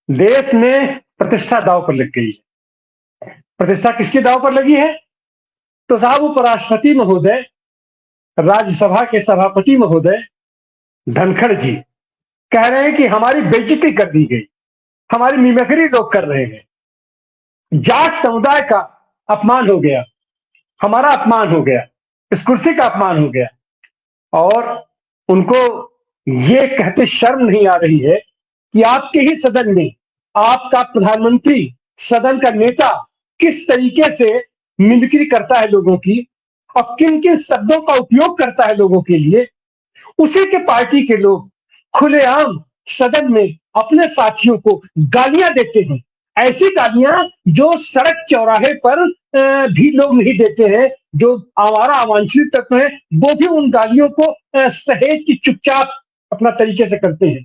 देश में प्रतिष्ठा दांव पर लग गई है। प्रतिष्ठा किसकी दांव पर लगी है? तो साहब उपराष्ट्रपति महोदय, राज्यसभा के सभापति महोदय धनखड़ जी कह रहे हैं कि हमारी बेइज्जती कर दी गई, हमारी मिमिक्री लोग कर रहे हैं, जाट समुदाय का अपमान हो गया, हमारा अपमान हो गया, इस कुर्सी का अपमान हो गया। और उनको ये कहते शर्म नहीं आ रही है कि आपके ही सदन में आपका प्रधानमंत्री, सदन का नेता किस तरीके से मिमिक्री करता है लोगों की और किन किन शब्दों का उपयोग करता है लोगों के लिए। उसी के पार्टी के लोग खुलेआम सदन में अपने साथियों को गालियां देते हैं, ऐसी गालियां जो सड़क चौराहे पर भी लोग नहीं देते हैं। जो आवारा अवांछित तत्व है वो भी उन गालियों को सहेज की चुपचाप अपना तरीके से करते हैं।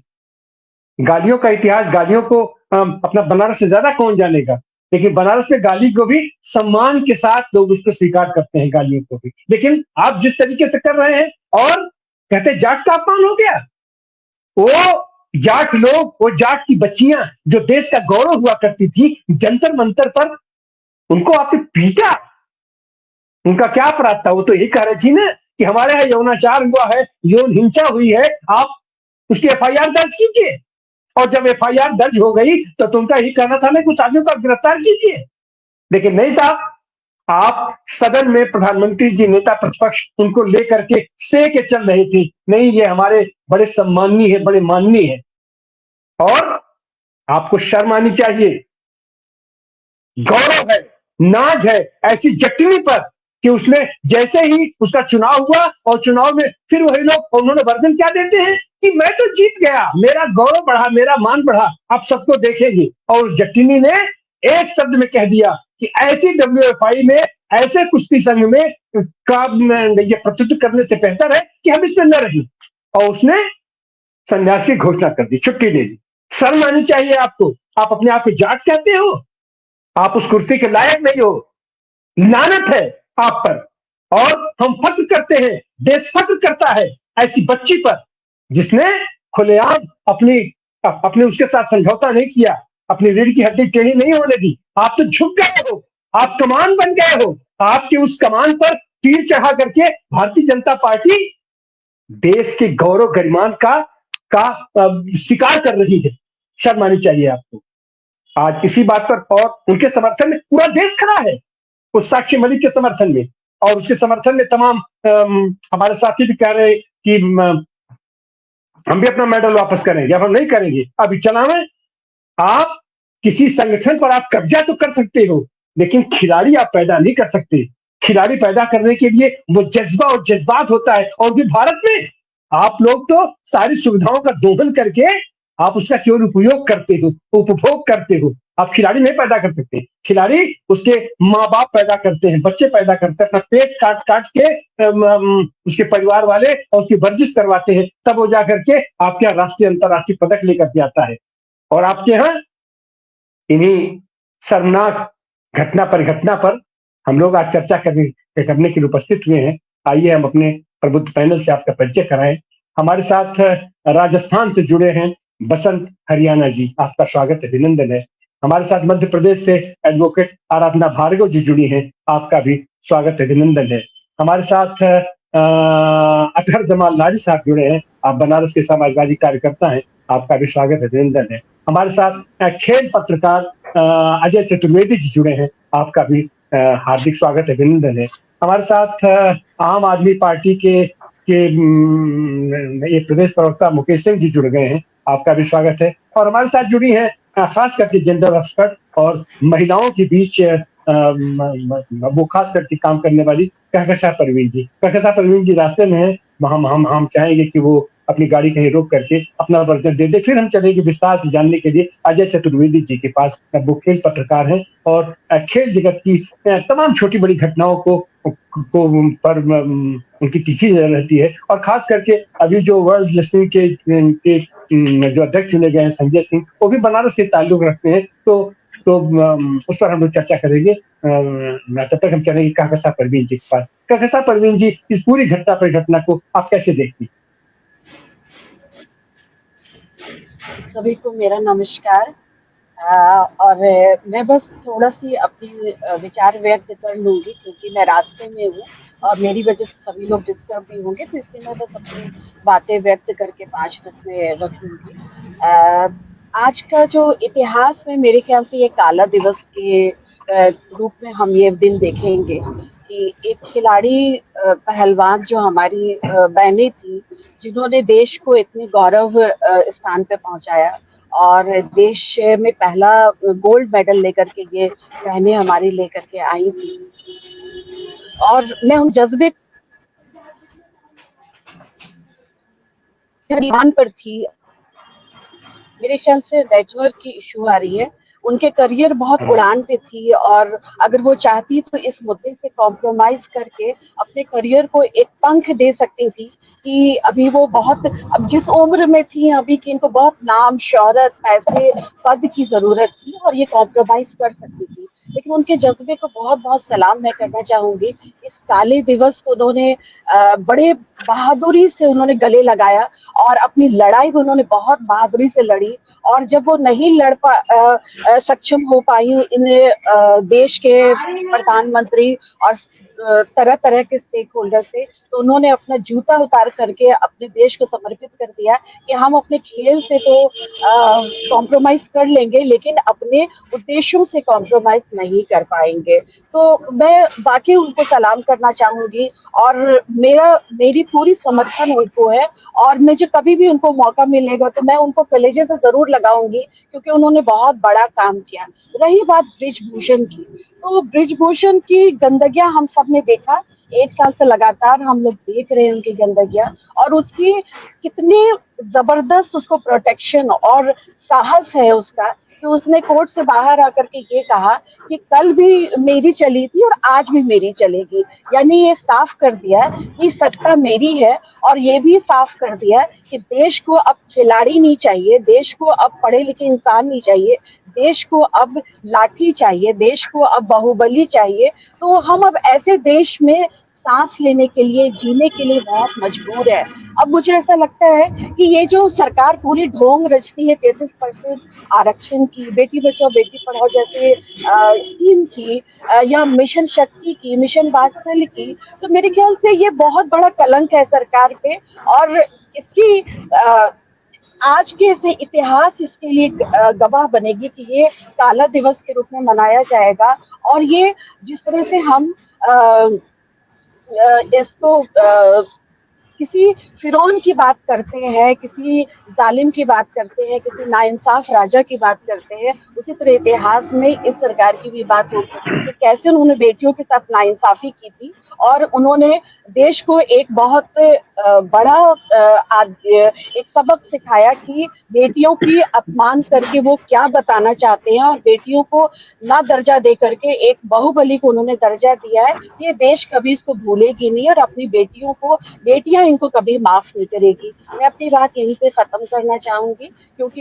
गालियों का इतिहास, गालियों को अपना बनारस से ज्यादा कौन जानेगा, लेकिन बनारस में गाली को भी सम्मान के साथ लोग उसको स्वीकार करते हैं, गालियों को भी। लेकिन आप जिस तरीके से कर रहे हैं और कहते जाट का अपमान हो गया, वो जाट लोग, वो जाट की बच्चियां जो देश का गौरव हुआ करती थी, जंतर मंतर पर उनको आपने पीटा। उनका क्या अपराध था? वो तो यही कह रही थी ना कि हमारे यहाँ यौनाचार हुआ है, यौन हिंसा हुई है, आप उसकी एफआईआर दर्ज कीजिए। और जब एफआईआर दर्ज हो गई तो उनका यही कहना था ना, कुछ आदमियों को गिरफ्तार कीजिए। लेकिन नहीं साहब, आप सदन में प्रधानमंत्री जी, नेता प्रतिपक्ष, उनको लेकर के से के चल रहे थे, नहीं ये हमारे बड़े सम्माननीय है, बड़े माननीय है। और आपको शर्म आनी चाहिए, गौरव है, नाज है ऐसी जटनी पर कि उसने जैसे ही उसका चुनाव हुआ और चुनाव में फिर वही लोग उन्होंने वर्जन क्या देते हैं कि मैं तो जीत गया, मेरा गौरव बढ़ा, मेरा मान बढ़ा, आप सबको देखेंगे। और जटनी ने एक शब्द में कह दिया कि ऐसी डब्ल्यूएफआई में, ऐसे कुश्ती संघ में ये प्रस्तुत करने से बेहतर है कि हम इसमें न रहें। और उसने संन्यास की घोषणा कर दी, छुट्टी दे दी। शर्म आनी चाहिए आपको। आप अपने आप को जाट कहते हो, आप उस कुर्सी के लायक नहीं हो। लानत है आप पर। और हम फक्र करते हैं, देश फक्र करता है ऐसी बच्ची पर जिसने खुलेआम अपने उसके साथ समझौता नहीं किया, अपनी रीढ़ की हड्डी टेढ़ी नहीं होने दी। आप तो झुक गए हो, आप कमान बन गए हो। आपके उस कमान पर तीर चढ़ा करके भारतीय जनता पार्टी देश के गौरव गरिमान का शिकार कर रही है। शर्म आनी चाहिए आपको। आज इसी बात पर और उनके समर्थन में पूरा देश खड़ा है, उस साक्षी मलिक के समर्थन में। और उसके समर्थन में तमाम हमारे साथी भी कह रहे कि हम भी अपना मेडल वापस करेंगे। अब हम नहीं करेंगे, अभी चलावे। आप किसी संगठन पर आप कब्जा तो कर सकते हो, लेकिन खिलाड़ी आप पैदा नहीं कर सकते। खिलाड़ी पैदा करने के लिए वो जज्बा और जज्बात होता है। और भी भारत में आप लोग तो सारी सुविधाओं का दोहन करके आप उसका केवल उपयोग करते हो, उपभोग करते हो। आप खिलाड़ी नहीं पैदा कर सकते। खिलाड़ी उसके माँ बाप पैदा करते हैं, बच्चे पैदा करते हैं, अपना पेट काट काट के उसके परिवार वाले और उसकी वर्जिश करवाते हैं, तब वो जाकर के आपके यहाँ राष्ट्रीय अंतर्राष्ट्रीय पदक लेकर के आता है। और आपके यहाँ इन्हीं शर्मनाक घटना परिघटना पर हम लोग आज चर्चा करने के लिए उपस्थित हुए हैं। आइए हम अपने प्रबुद्ध पैनल से आपका परिचय कराएं। हमारे साथ राजस्थान से जुड़े हैं बसंत हरियाणा जी, आपका स्वागत है, अभिनंदन है। हमारे साथ मध्य प्रदेश से एडवोकेट आराधना भार्गव जी जुड़ी हैं, आपका भी स्वागत है, अभिनंदन है। हमारे साथ अतहर जमाल लारी साहब जुड़े हैं, आप बनारस के समाजवादी कार्यकर्ता हैं, आपका भी स्वागत है, अभिनंदन है। हमारे साथ खेल पत्रकार अजय चतुर्वेदी जी जुड़े हैं, आपका भी हार्दिक स्वागत है, अभिनंदन है। हमारे साथ आम आदमी पार्टी के ये प्रदेश प्रवक्ता मुकेश सिंह जी जुड़ गए हैं, आपका भी स्वागत है। और हमारे साथ जुड़ी है खास करके जेंडर एक्सपर्ट और महिलाओं के बीच वो खास करके काम करने वाली कहकशा परवीन जी। कहकशा परवीन जी रास्ते में है, हम चाहेंगे कि वो अपनी गाड़ी कहीं रोक करके अपना वर्जन दे दे, फिर हम चलेंगे विस्तार से जानने के लिए अजय चतुर्वेदी जी के पास। वो खेल पत्रकार हैं और खेल जगत की तमाम छोटी बड़ी घटनाओं को पर उनकी तिथि रहती है। और खास करके अभी जो वर्ल्ड रेसलिंग के जो अध्यक्ष चुने गए हैं संजय सिंह, वो भी बनारस से ताल्लुक रखते हैं। तो उस पर हम लोग चर्चा करेंगे। तब तक हम चलेंगे कहकशा परवीन जी के पास। कहकशा परवीन जी, इस पूरी घटना परिघटना को आप कैसे देखती? सभी को मेरा नमस्कार। और मैं बस थोड़ा-सी अपनी विचार व्यक्त कर लूँगी क्योंकि मैं रास्ते में हूँ और मेरी वज़ह से सभी लोग डिस्टर्ब भी होंगे, तो इसलिए मैं बस अपनी बातें व्यक्त करके 5 मिनट में रखूँगी। अ, आज का जो इतिहास में मेरे ख़्याल से ये काला दिवस के रूप में हम ये दिन देखेंगे कि एक खिलाड़ी पहलवान जो हमारी बहनें थी, जिन्होंने देश को इतने गौरव स्थान पे पहुँचाया और देश में पहला गोल्ड मेडल लेकर के ये बहनें हमारी लेकर के आई थी और मैं उन जज्बे ईमान पर थी। मेरे ख्याल से नेटवर्क की इशू आ रही है। उनके करियर बहुत उड़ान पे थी और अगर वो चाहती तो इस मुद्दे से कॉम्प्रोमाइज करके अपने करियर को एक पंख दे सकती थी कि अभी वो बहुत अब जिस उम्र में थी अभी कि इनको बहुत नाम शोहरत पैसे पद की जरूरत थी और ये कॉम्प्रोमाइज कर सकती थी लेकिन उनके जज्बे को बहुत बहुत सलाम मैं करना चाहूंगी। इस काले दिवस को उन्होंने बड़े बहादुरी से उन्होंने गले लगाया और अपनी लड़ाई भी उन्होंने बहुत बहादुरी से लड़ी और जब वो नहीं सक्षम हो पाई इन देश के प्रधानमंत्री और तरह तरह के स्टेक होल्डर से तो उन्होंने अपना जूता उतार करके अपने देश को समर्पित कर दिया कि हम अपने खेल से तो कॉम्प्रोमाइज कर लेंगे लेकिन अपने उद्देश्यों से कॉम्प्रोमाइज नहीं कर पाएंगे। तो मैं बाकी उनको सलाम करना चाहूंगी और मेरी पूरी समर्थन उनको है और मुझे कभी भी उनको मौका मिलेगा तो मैं उनको कलेजे से जरूर लगाऊंगी क्योंकि उन्होंने बहुत बड़ा काम किया। रही बात ब्रिजभूषण की, तो ब्रिजभूषण की गंदगियां हम सब ने देखा, 1 साल से लगातार हम लोग देख रहे हैं उनकी गंदगियां और उसकी कितनी जबरदस्त उसको प्रोटेक्शन और साहस है उसका कि उसने कोर्ट से बाहर आकर के ये कहा कि कल भी मेरी चली थी और आज भी मेरी चलेगी। यानी ये साफ कर दिया कि सत्ता मेरी है और ये भी साफ कर दिया कि देश को अब खिलाड़ी नहीं चाहिए, देश को अब पढ़े लिखे इंसान नहीं चाहिए, देश को अब लाठी चाहिए, देश को अब बाहुबली चाहिए। तो हम अब ऐसे देश में सांस लेने के लिए जीने के लिए बहुत मजबूर है। अब मुझे ऐसा लगता है कि ये जो सरकार पूरी ढोंग रचती है 33% आरक्षण की, बेटी बचाओ बेटी पढ़ाओ जैसे स्कीम की या मिशन शक्ति की, मिशन वात्सल्य की, तो मेरे ख्याल से ये बहुत बड़ा कलंक है सरकार पे और इसकी आज के से इतिहास इसके लिए गवाह बनेगी कि ये काला दिवस के रूप में मनाया जाएगा और ये जिस तरह से हम इसको किसी फिरौन की बात करते हैं, किसी जालिम की बात करते हैं, किसी नाइंसाफ राजा की बात करते हैं, उसी तरह इतिहास में इस सरकार की भी बात होगी कि कैसे उन्होंने बेटियों के साथ नाइंसाफी की थी और उन्होंने देश को एक बहुत बड़ा एक सबक सिखाया कि बेटियों की अपमान करके वो क्या बताना चाहते हैं और बेटियों को ना दर्जा दे करके एक बाहुबली को उन्होंने दर्जा दिया है। ये देश कभी इसको भूलेगी नहीं और अपनी बेटियों को बेटियां इनको कभी माफ नहीं करेगी। मैं अपनी बात यहीं पे खत्म करना चाहूंगी क्योंकि